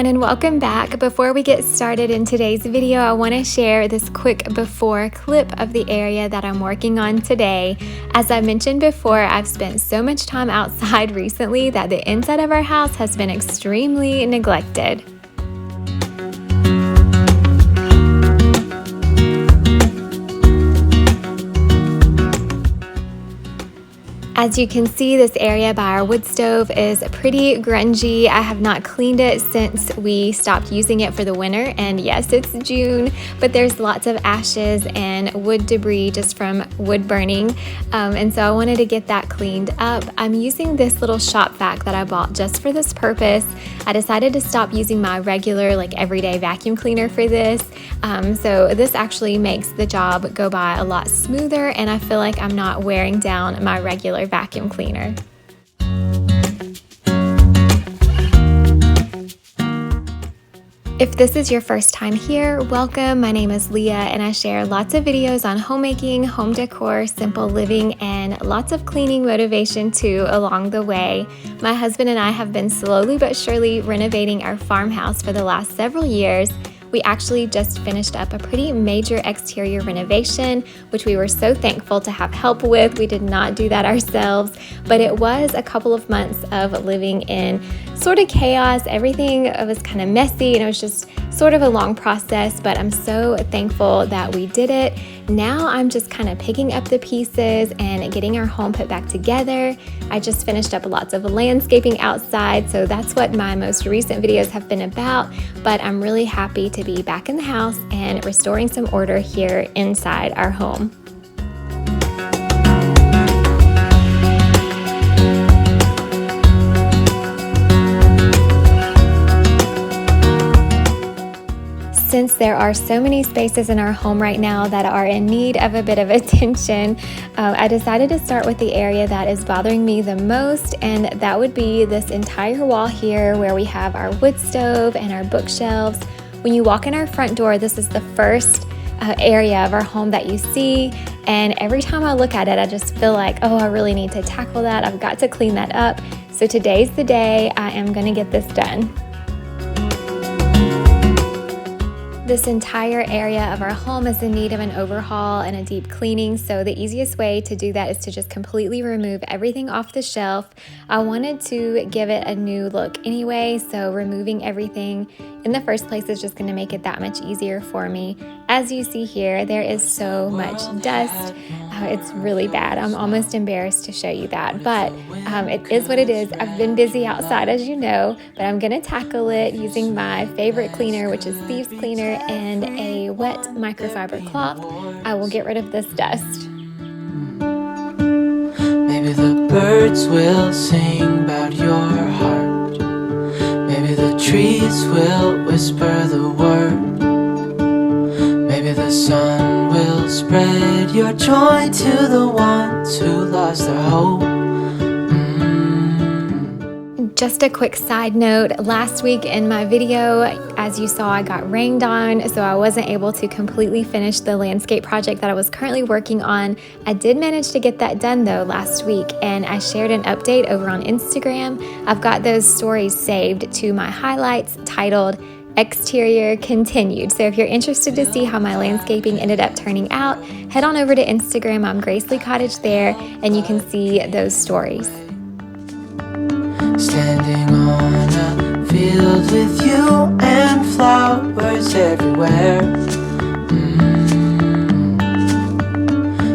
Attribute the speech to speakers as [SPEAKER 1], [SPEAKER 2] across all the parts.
[SPEAKER 1] everyone, and welcome back. Before we get started in today's video, I want to share this quick before clip of the area that I'm working on today. As I mentioned before, I've spent so much time outside recently that the inside of our house has been extremely neglected. As you can see, this area by our wood stove is pretty grungy. I have not cleaned it since we stopped using it for the winter, and yes, it's June, but there's lots of ashes and wood debris just from wood burning, and so I wanted to get that cleaned up. I'm using this little shop vac that I bought just for this purpose. I decided to stop using my regular, everyday vacuum cleaner for this, so this actually makes the job go by a lot smoother, and I feel like I'm not wearing down my regular vacuum cleaner. If this is your first time here, welcome. My name is Leah and I share lots of videos on homemaking, home decor, simple living, and lots of cleaning motivation too along the way. My husband and I have been slowly but surely renovating our farmhouse for the last several years. We actually just finished up a pretty major exterior renovation, which we were so thankful to have help with. We did not do that ourselves, but it was a couple of months of living in sort of chaos. Everything was kind of messy and it was just sort of a long process, but I'm so thankful that we did it. Now I'm just kind of picking up the pieces and getting our home put back together. I just finished up lots of landscaping outside, so that's what my most recent videos have been about, but I'm really happy to be back in the house and restoring some order here inside our home. Since there are so many spaces in our home right now that are in need of a bit of attention, I decided to start with the area that is bothering me the most, and that would be this entire wall here where we have our wood stove and our bookshelves. When you walk in our front door, this is the first area of our home that you see, and every time I look at it, I just feel like, oh, I really need to tackle that. I've got to clean that up. So today's the day I am going to get this done. This entire area of our home is in need of an overhaul and a deep cleaning, so the easiest way to do that is to just completely remove everything off the shelf. I wanted to give it a new look anyway, so removing everything in the first place is just going to make it that much easier for me. As you see here, there is so much dust. It's really bad. I'm almost embarrassed to show you that, but it is what it is. I've been busy outside, as you know, but I'm going to tackle it using my favorite cleaner, which is Thieves Cleaner, and a wet microfiber cloth. I will get rid of this dust.
[SPEAKER 2] Maybe the birds will sing about your heart. Maybe the trees will whisper the word. Maybe the sun will spread your joy to the ones who lost their hope.
[SPEAKER 1] Just a quick side note, last week in my video, as you saw, I got rained on, so I wasn't able to completely finish the landscape project that I was currently working on. I did manage to get that done though last week, and I shared an update over on Instagram. I've got those stories saved to my highlights titled Exterior Continued. So if you're interested to see how my landscaping ended up turning out, head on over to Instagram. I'm Gracely Cottage there, and you can see those stories.
[SPEAKER 2] Standing on a field with you and flowers everywhere.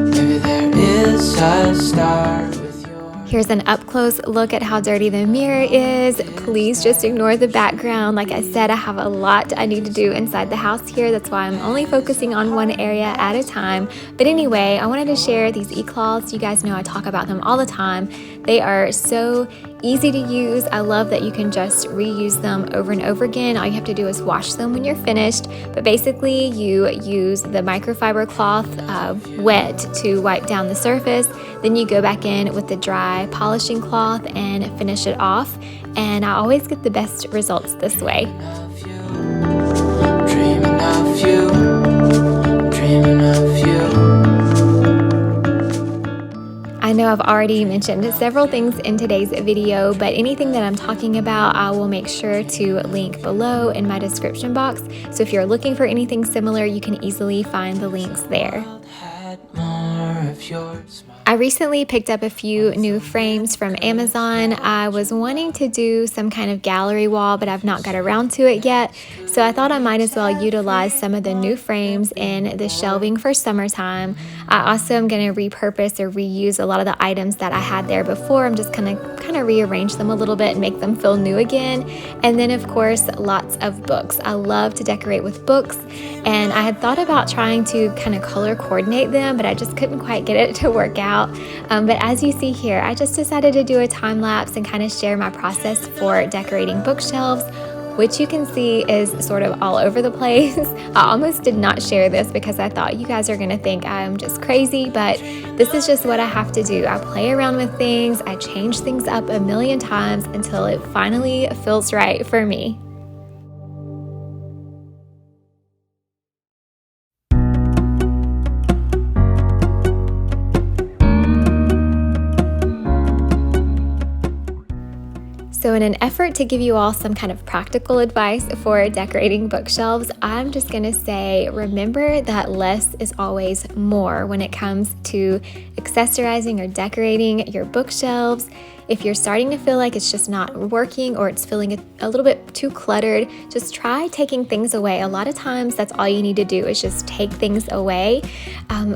[SPEAKER 2] Maybe there is a star with your...
[SPEAKER 1] Here's an up-close look at how dirty the mirror is. Please just ignore the background. Like I said, I have a lot I need to do inside the house here. That's why I'm only focusing on one area at a time. But anyway, I wanted to share these e-cloths. You guys know I talk about them all the time. They are so easy to use. I love that you can just reuse them over and over again. All you have to do is wash them when you're finished. But basically, you use the microfiber cloth wet to wipe down the surface. Then you go back in with the dry polishing cloth and finish it off. And I always get the best results this way.
[SPEAKER 2] Dreaming of you, dreaming of you.
[SPEAKER 1] I know I've already mentioned several things in today's video, but anything that I'm talking about, I will make sure to link below in my description box. So if you're looking for anything similar, you can easily find the links there. I recently picked up a few new frames from Amazon. I was wanting to do some kind of gallery wall, but I've not got around to it yet. So I thought I might as well utilize some of the new frames in the shelving for summertime. I also am going to repurpose or reuse a lot of the items that I had there before. I'm just going to kind of rearrange them a little bit and make them feel new again. And then of course, lots of books. I love to decorate with books, and I had thought about trying to kind of color coordinate them, but I just couldn't quite get it to work out. But as you see here, I just decided to do a time lapse and kind of share my process for decorating bookshelves, which you can see is sort of all over the place. I almost did not share this because I thought you guys are going to think I'm just crazy, but this is just what I have to do. I play around with things, I change things up a million times until it finally feels right for me. So in an effort to give you all some kind of practical advice for decorating bookshelves, I'm just going to say, remember that less is always more when it comes to accessorizing or decorating your bookshelves. If you're starting to feel like it's just not working or it's feeling a little bit too cluttered, just try taking things away. A lot of times that's all you need to do is just take things away.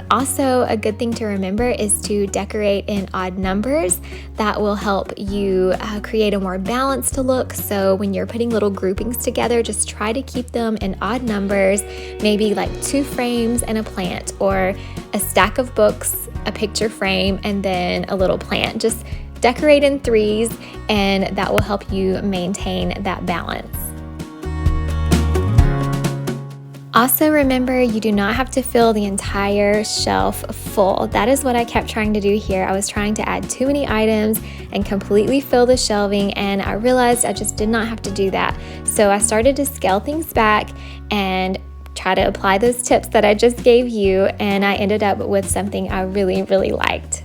[SPEAKER 1] Also, a good thing to remember is to decorate in odd numbers. That will help you create a more balanced look. So when you're putting little groupings together, just try to keep them in odd numbers, maybe like 2 frames and a plant, or a stack of books, a picture frame, and then a little plant. Just decorate in 3s, and that will help you maintain that balance. Also remember, you do not have to fill the entire shelf full. That is what I kept trying to do here. I was trying to add too many items and completely fill the shelving, and I realized I just did not have to do that. So I started to scale things back and try to apply those tips that I just gave you, and I ended up with something I really, really liked.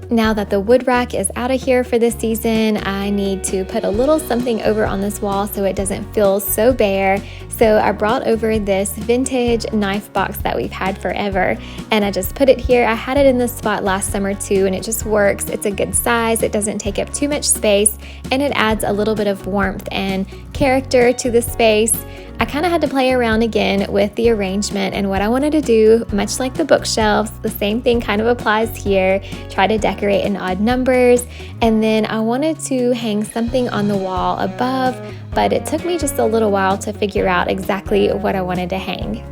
[SPEAKER 1] Now that the wood rack is out of here for this season, I need to put a little something over on this wall so it doesn't feel so bare. So I brought over this vintage knife box that we've had forever, and I just put it here. I had it in this spot last summer too, and it just works. It's a good size, it doesn't take up too much space, and it adds a little bit of warmth and character to the space. I kind of had to play around again with the arrangement and what I wanted to do, much like the bookshelves. The same thing kind of applies here. Try to decorate in odd numbers, and then I wanted to hang something on the wall above, but it took me just a little while to figure out exactly what I wanted to hang.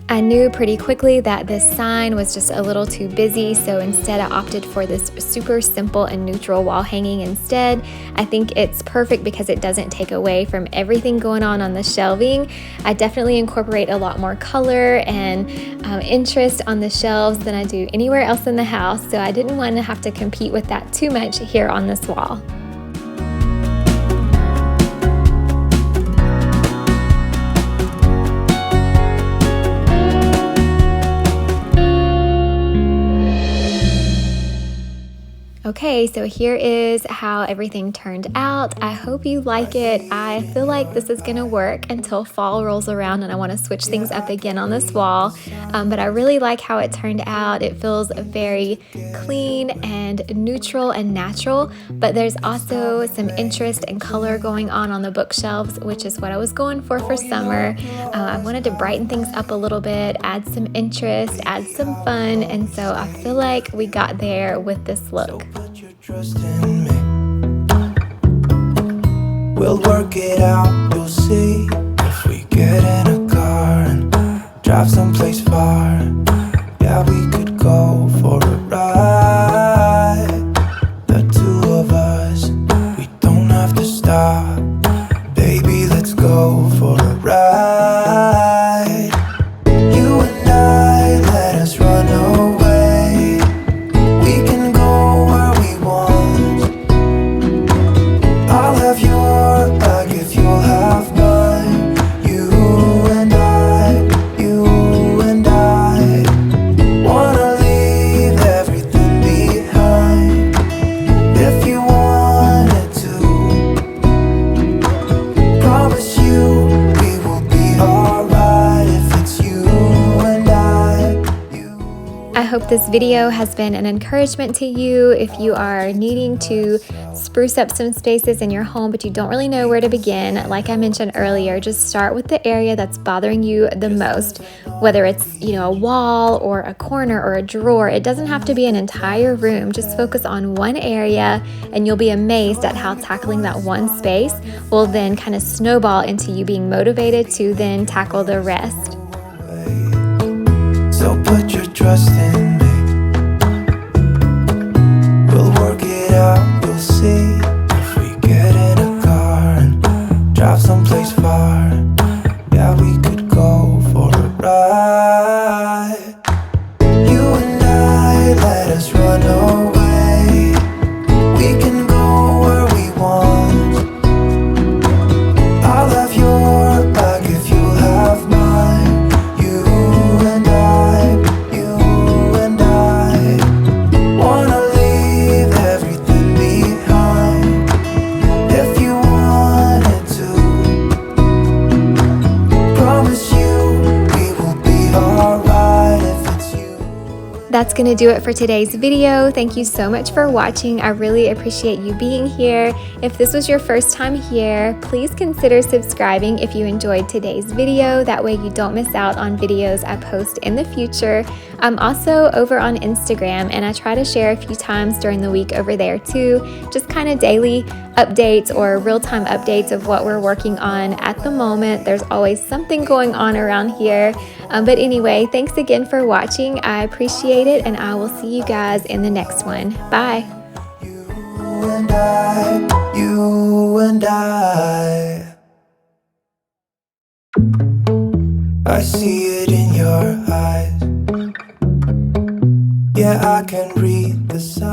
[SPEAKER 1] I knew pretty quickly that this sign was just a little too busy, so instead I opted for this super simple and neutral wall hanging instead. I think it's perfect because it doesn't take away from everything going on the shelving. I definitely incorporate a lot more color and interest on the shelves than I do anywhere else in the house, so I didn't want to have to compete with that too much here on this wall. Okay, so here is how everything turned out. I hope you like it. I feel like this is gonna work until fall rolls around and I wanna switch things up again on this wall. But I really like how it turned out. It feels very clean and neutral and natural, but there's also some interest and color going on the bookshelves, which is what I was going for summer. I wanted to brighten things up a little bit, add some interest, add some fun, and so I feel like we got there with this look.
[SPEAKER 3] Trust in me. We'll work it out, you'll see. If we get in a car and drive someplace far, yeah, we could go for a ride. The two of us, we don't have to stop. Baby, let's
[SPEAKER 1] this video has been an encouragement to you, if you are needing to spruce up some spaces in your home but you don't really know where to begin, like I mentioned earlier, just start with the area that's bothering you the most. Whether it's, a wall or a corner or a drawer, it doesn't have to be an entire room. Just focus on one area and you'll be amazed at how tackling that one space will then kind of snowball into you being motivated to then tackle the rest.
[SPEAKER 3] So put your trust in me. We'll work it out, you'll see. If we get in a car and drive someplace far, yeah, we could go for a ride. You and I, let us run away. We can go where we want. I'll have your back if you'll have mine. You and I wanna leave everything behind. If you wanted to, promise you we will be alright if it's you.
[SPEAKER 1] That's going to do it for today's video. Thank you so much for watching. I really appreciate you being here. If this was your first time here, please consider subscribing if you enjoyed today's video. That way you don't miss out on videos I post in the future. I'm also over on Instagram and I try to share a few times during the week over there too. Just kind of daily updates or real-time updates of what we're working on at the moment. There's always something going on around here. But anyway, thanks again for watching. I appreciate it and I will see you guys in the next one. Bye.
[SPEAKER 3] You and I see it in your eyes. Yeah, I can read the signs.